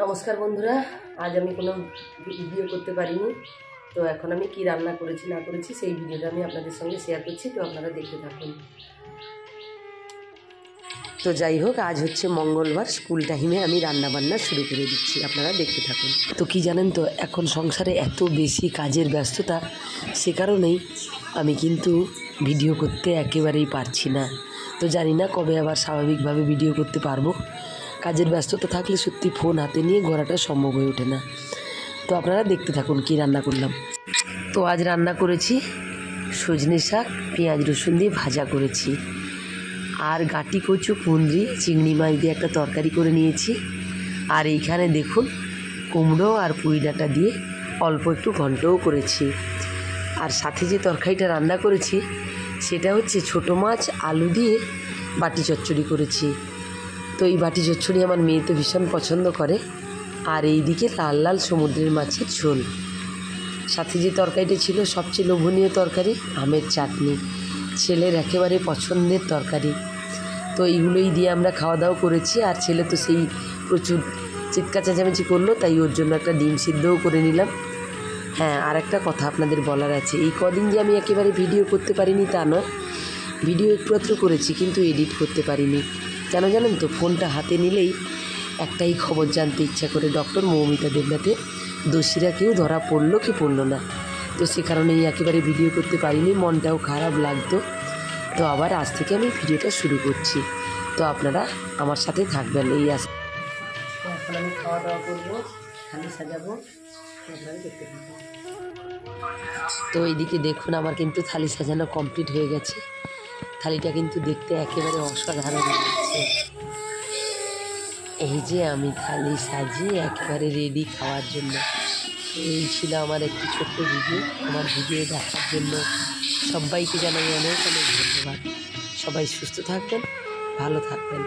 নমস্কার বন্ধুরা, আজ আমি কোনো ভিডিও করতে পারিনি। তো এখন আমি কি রান্না করেছি না করেছি সেই ভিডিওটা আমি আপনাদের সঙ্গে শেয়ার করছি, তো আপনারা দেখতে থাকুন। তো যাই হোক, আজ হচ্ছে মঙ্গলবার, স্কুল টাইমে আমি রান্না বান্না শুরু করে দিচ্ছি, আপনারা দেখতে থাকুন। তো কি জানেন তো, এখন সংসারে এত বেশি কাজের ব্যস্ততা, সে কারণেই আমি কিন্তু ভিডিও করতে একেবারেই পারছি না। তো জানি না কবে আবার স্বাভাবিকভাবে ভিডিও করতে পারবো। কাজের ব্যস্ততা থাকলে সত্যি ফোন হাতে নিয়ে ঘোরাটা সম্ভব হয়ে ওঠে না। তো আপনারা দেখতে থাকুন কি রান্না করলাম। তো আজ রান্না করেছি সজনে শাক, পেঁয়াজ রসুন দিয়ে ভাজা করেছি, আর গাটি কচু কুঁদরি চিংড়ি মাছ দিয়ে একটা তরকারি করে নিয়েছি। আর এইখানে দেখুন কুমড়ো আর পুঁই ডাঁটা দিয়ে অল্প একটু ঘন্টও করেছি। আর সাথে যে তরকারিটা রান্না করেছি সেটা হচ্ছে ছোটো মাছ আলু দিয়ে বাটি চচ্চড়ি করেছি। তো এই বাটি চচ্চড়ি আমার মেয়ে তো ভীষণ পছন্দ করে। আর এই দিকে লাল লাল সমুদ্রের মাছের ঝোল, সাথে যে তরকারিটা ছিল সবচেয়ে লোভনীয় তরকারি আমের চাটনি, ছেলের একেবারে পছন্দের তরকারি। তো এইগুলোই দিয়ে আমরা খাওয়া দাওয়া করেছি। আর ছেলে তো সেই প্রচুর চিৎকার চেঁচামেচি করলো, তাই ওর জন্য একটা ডিম সিদ্ধও করে নিলাম। হ্যাঁ, আর একটা কথা আপনাদের বলার আছে, এই কদিন যে আমি একেবারে ভিডিও করতে পারিনি তা নয়, ভিডিও একটু করেছি কিন্তু এডিট করতে পারিনি। কেন জানেন তো, ফোনটা হাতে নিলেই একটাই খবর জানতে ইচ্ছা করে, ডক্টর মৌমিতা দেবনাথের দোষীরা কেউ ধরা পড়লো কি পড়লো না। তো সে কারণেই একেবারে ভিডিও করতে পারিনি, মনটাও খারাপ লাগতো। তো আবার আজ থেকে আমি ভিডিওটা শুরু করছি, তো আপনারা আমার সাথে থাকবেন এই আশা। এখন আমি খাওয়া দাওয়া করবো, থালি সাজাবো, আপনারা দেখতে পাবেন। তো এইদিকে দেখুন আমার কিন্তু থালি সাজানো কমপ্লিট হয়ে গেছে। থালিটা কিন্তু দেখতে একেবারে অসাধারণ লাগছে। এই যে আমি থালি সাজিয়ে একেবারে রেডি খাওয়ার জন্য। এই ছিল আমার একটি ছোট্ট ভিডিও। আমার ভিডিও দেখার জন্য সবাইকে জানাই অনেক অনেক ধন্যবাদ। সবাই সুস্থ থাকবেন, ভালো থাকবেন।